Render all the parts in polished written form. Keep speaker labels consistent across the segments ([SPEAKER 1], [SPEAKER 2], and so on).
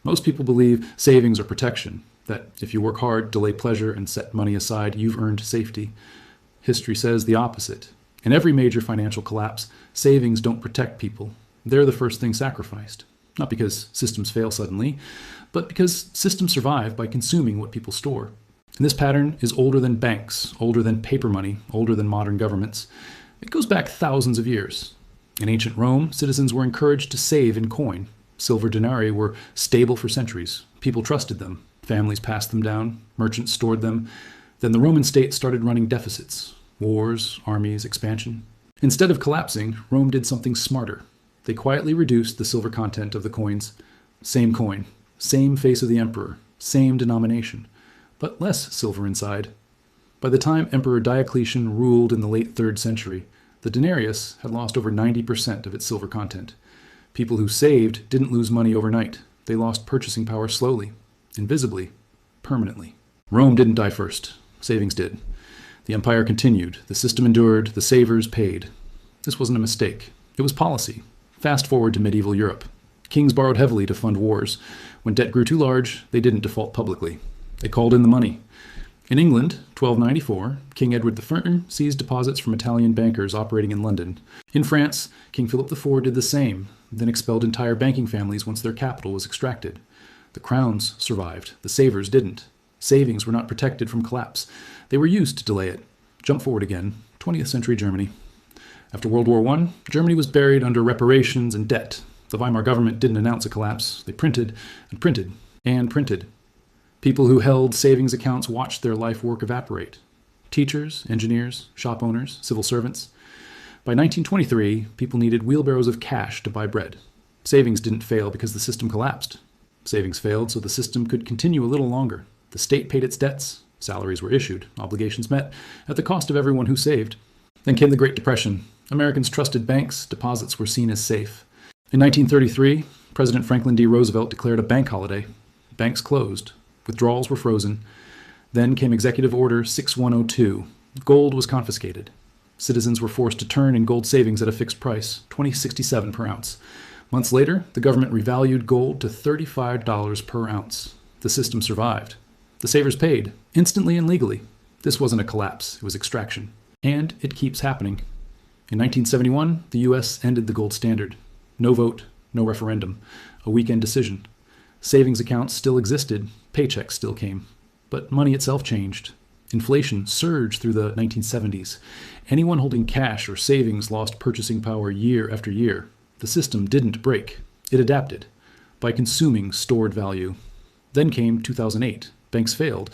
[SPEAKER 1] Most people believe savings are protection, that if you work hard, delay pleasure, and set money aside, you've earned safety. History says the opposite. In every major financial collapse, savings don't protect people. They're the first thing sacrificed. Not because systems fail suddenly, but because systems survive by consuming what people store. And this pattern is older than banks, older than paper money, older than modern governments. It goes back thousands of years. In ancient Rome, citizens were encouraged to save in coin. Silver denarii were stable for centuries. People trusted them. Families passed them down. Merchants stored them. Then the Roman state started running deficits. Wars, armies, expansion. Instead of collapsing, Rome did something smarter. They quietly reduced the silver content of the coins. Same coin, same face of the emperor, same denomination, but less silver inside. By the time Emperor Diocletian ruled in the late 3rd century, the denarius had lost over 90% of its silver content. People who saved didn't lose money overnight. They lost purchasing power slowly, invisibly, permanently. Rome didn't die first. Savings did. The empire continued. The system endured. The savers paid. This wasn't a mistake. It was policy. Fast forward to medieval Europe. Kings borrowed heavily to fund wars. When debt grew too large, they didn't default publicly. They called in the money. In England, 1294, King Edward I seized deposits from Italian bankers operating in London. In France, King Philip IV did the same, then expelled entire banking families once their capital was extracted. The crowns survived. The savers didn't. Savings were not protected from collapse. They were used to delay it. Jump forward again, 20th century Germany. After World War I, Germany was buried under reparations and debt. The Weimar government didn't announce a collapse. They printed and printed and printed. People who held savings accounts watched their life work evaporate. Teachers, engineers, shop owners, civil servants. By 1923, people needed wheelbarrows of cash to buy bread. Savings didn't fail because the system collapsed. Savings failed so the system could continue a little longer. The state paid its debts. Salaries were issued. Obligations met at the cost of everyone who saved. Then came the Great Depression. Americans trusted banks. Deposits were seen as safe. In 1933, President Franklin D. Roosevelt declared a bank holiday. Banks closed. Withdrawals were frozen. Then came Executive Order 6102. Gold was confiscated. Citizens were forced to turn in gold savings at a fixed price, $20.67 per ounce. Months later, the government revalued gold to $35 per ounce. The system survived. The savers paid, instantly and legally. This wasn't a collapse, it was extraction. And it keeps happening. In 1971, the U.S. ended the gold standard. No vote, no referendum, a weekend decision. Savings accounts still existed, paychecks still came. But money itself changed. Inflation surged through the 1970s. Anyone holding cash or savings lost purchasing power year after year. The system didn't break. It adapted by consuming stored value. Then came 2008. Banks failed,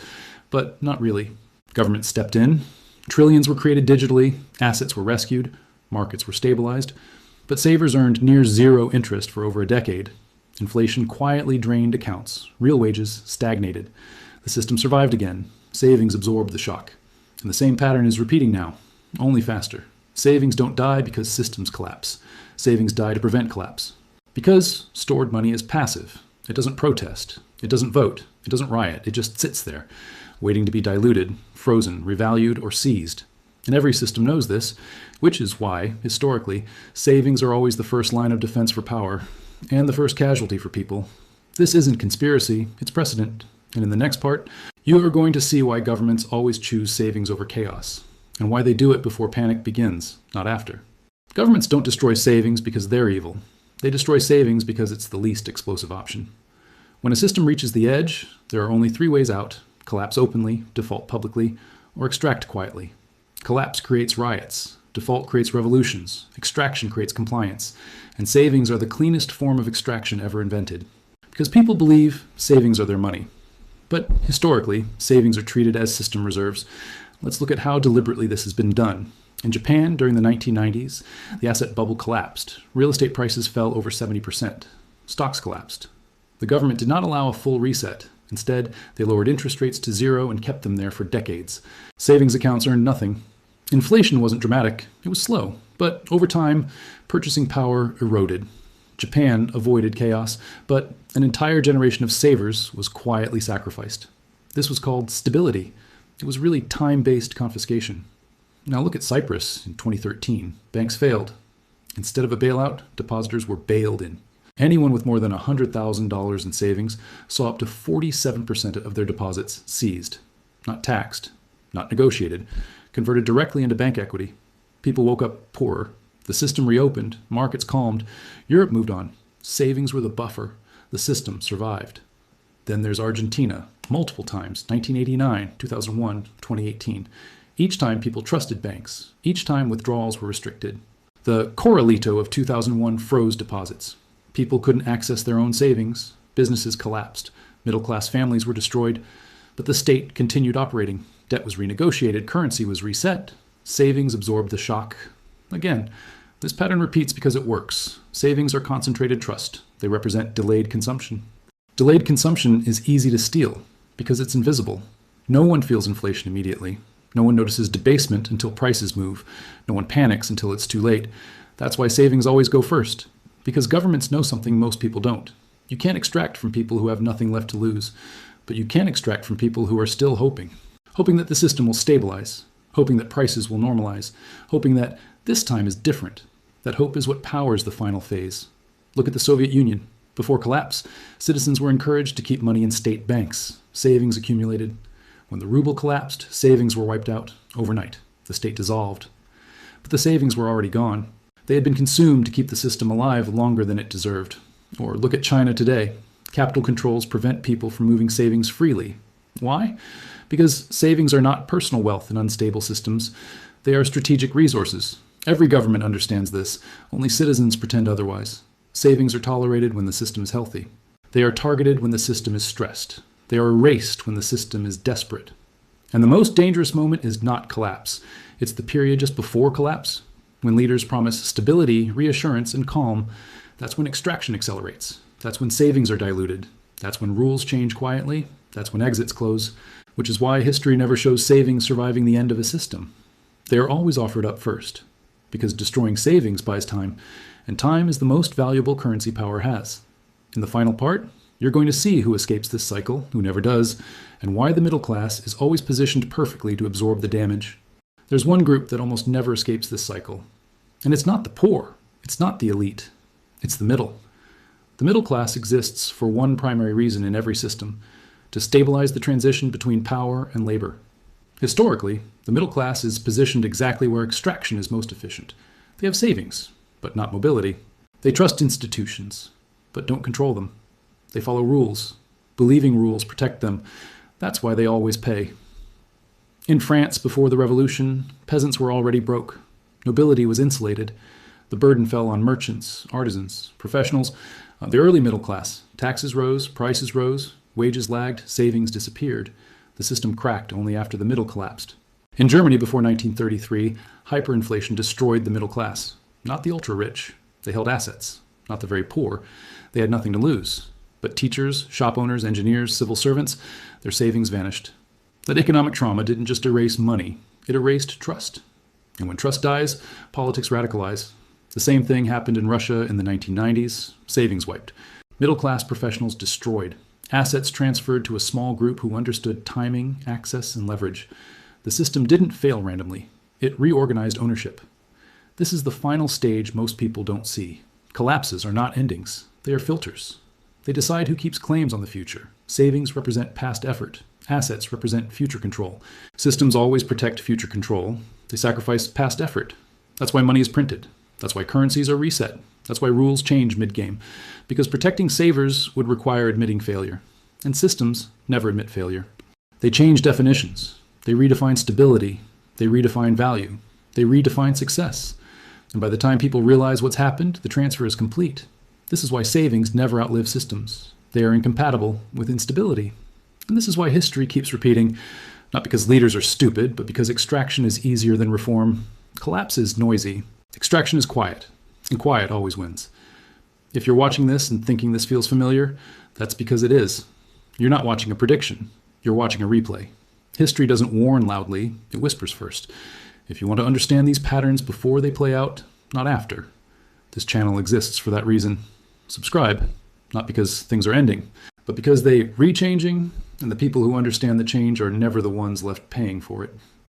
[SPEAKER 1] but not really. Government stepped in. Trillions were created digitally. Assets were rescued. Markets were stabilized. But savers earned near zero interest for over a decade. Inflation quietly drained accounts. Real wages stagnated. The system survived again. Savings absorbed the shock. And the same pattern is repeating now, only faster. Savings don't die because systems collapse. Savings die to prevent collapse. Because stored money is passive. It doesn't protest. It doesn't vote. It doesn't riot. It just sits there, waiting to be diluted, frozen, revalued, or seized. And every system knows this, which is why, historically, savings are always the first line of defense for power, and the first casualty for people. This isn't conspiracy, it's precedent. And in the next part, you are going to see why governments always choose savings over chaos, and why they do it before panic begins, not after. Governments don't destroy savings because they're evil. They destroy savings because it's the least explosive option. When a system reaches the edge, there are only 3 ways out: collapse openly, default publicly, or extract quietly. Collapse creates riots. Default creates revolutions. Extraction creates compliance. And savings are the cleanest form of extraction ever invented. Because people believe savings are their money. But historically, savings are treated as system reserves. Let's look at how deliberately this has been done. In Japan, during the 1990s, the asset bubble collapsed. Real estate prices fell over 70%. Stocks collapsed. The government did not allow a full reset. Instead, they lowered interest rates to zero and kept them there for decades. Savings accounts earned nothing. Inflation wasn't dramatic. It was slow. But over time, purchasing power eroded. Japan avoided chaos, but an entire generation of savers was quietly sacrificed. This was called stability. It was really time-based confiscation. Now look at Cyprus in 2013. Banks failed. Instead of a bailout, depositors were bailed in. Anyone with more than $100,000 in savings saw up to 47% of their deposits seized, not taxed, not negotiated, converted directly into bank equity. People woke up poorer. The system reopened. Markets calmed. Europe moved on. Savings were the buffer. The system survived. Then there's Argentina, multiple times, 1989, 2001, 2018. Each time people trusted banks. Each time withdrawals were restricted. The Corralito of 2001 froze deposits. People couldn't access their own savings. Businesses collapsed. Middle-class families were destroyed. But the state continued operating. Debt was renegotiated. Currency was reset. Savings absorbed the shock. Again, this pattern repeats because it works. Savings are concentrated trust. They represent delayed consumption. Delayed consumption is easy to steal because it's invisible. No one feels inflation immediately. No one notices debasement until prices move. No one panics until it's too late. That's why savings always go first. Because governments know something most people don't. You can't extract from people who have nothing left to lose, but you can extract from people who are still hoping. Hoping that the system will stabilize. Hoping that prices will normalize. Hoping that this time is different. That hope is what powers the final phase. Look at the Soviet Union. Before collapse, citizens were encouraged to keep money in state banks. Savings accumulated. When the ruble collapsed, savings were wiped out overnight. The state dissolved. But the savings were already gone. They had been consumed to keep the system alive longer than it deserved. Or look at China today. Capital controls prevent people from moving savings freely. Why? Because savings are not personal wealth in unstable systems. They are strategic resources. Every government understands this. Only citizens pretend otherwise. Savings are tolerated when the system is healthy. They are targeted when the system is stressed. They are erased when the system is desperate. And the most dangerous moment is not collapse. It's the period just before collapse. When leaders promise stability, reassurance, and calm, that's when extraction accelerates. That's when savings are diluted. That's when rules change quietly. That's when exits close. Which is why history never shows savings surviving the end of a system. They are always offered up first. Because destroying savings buys time. And time is the most valuable currency power has. In the final part, you're going to see who escapes this cycle, who never does, and why the middle class is always positioned perfectly to absorb the damage. There's one group that almost never escapes this cycle. And it's not the poor. It's not the elite. It's the middle. The middle class exists for one primary reason in every system: to stabilize the transition between power and labor. Historically, the middle class is positioned exactly where extraction is most efficient. They have savings, but not mobility. They trust institutions, but don't control them. They follow rules, believing rules protect them. That's why they always pay. In France, before the revolution, peasants were already broke. Nobility was insulated. The burden fell on merchants, artisans, professionals, the early middle class. Taxes rose, prices rose, wages lagged, savings disappeared. The system cracked only after the middle collapsed. In Germany before 1933, hyperinflation destroyed the middle class. Not the ultra-rich. They held assets. Not the very poor. They had nothing to lose. But teachers, shop owners, engineers, civil servants, their savings vanished. That economic trauma didn't just erase money. It erased trust. And when trust dies, politics radicalize. The same thing happened in Russia in the 1990s. Savings wiped. Middle-class professionals destroyed. Assets transferred to a small group who understood timing, access, and leverage. The system didn't fail randomly. It reorganized ownership. This is the final stage most people don't see. Collapses are not endings. They are filters. They decide who keeps claims on the future. Savings represent past effort. Assets represent future control. Systems always protect future control. They sacrifice past effort. That's why money is printed. That's why currencies are reset. That's why rules change mid-game. Because protecting savers would require admitting failure. And systems never admit failure. They change definitions. They redefine stability. They redefine value. They redefine success. And by the time people realize what's happened, the transfer is complete. This is why savings never outlive systems. They are incompatible with instability. And this is why history keeps repeating, not because leaders are stupid, but because extraction is easier than reform. Collapse is noisy. Extraction is quiet. And quiet always wins. If you're watching this and thinking this feels familiar, that's because it is. You're not watching a prediction. You're watching a replay. History doesn't warn loudly. It whispers first. If you want to understand these patterns before they play out, not after, this channel exists for that reason. Subscribe, not because things are ending, but because they re-changing, and the people who understand the change are never the ones left paying for it.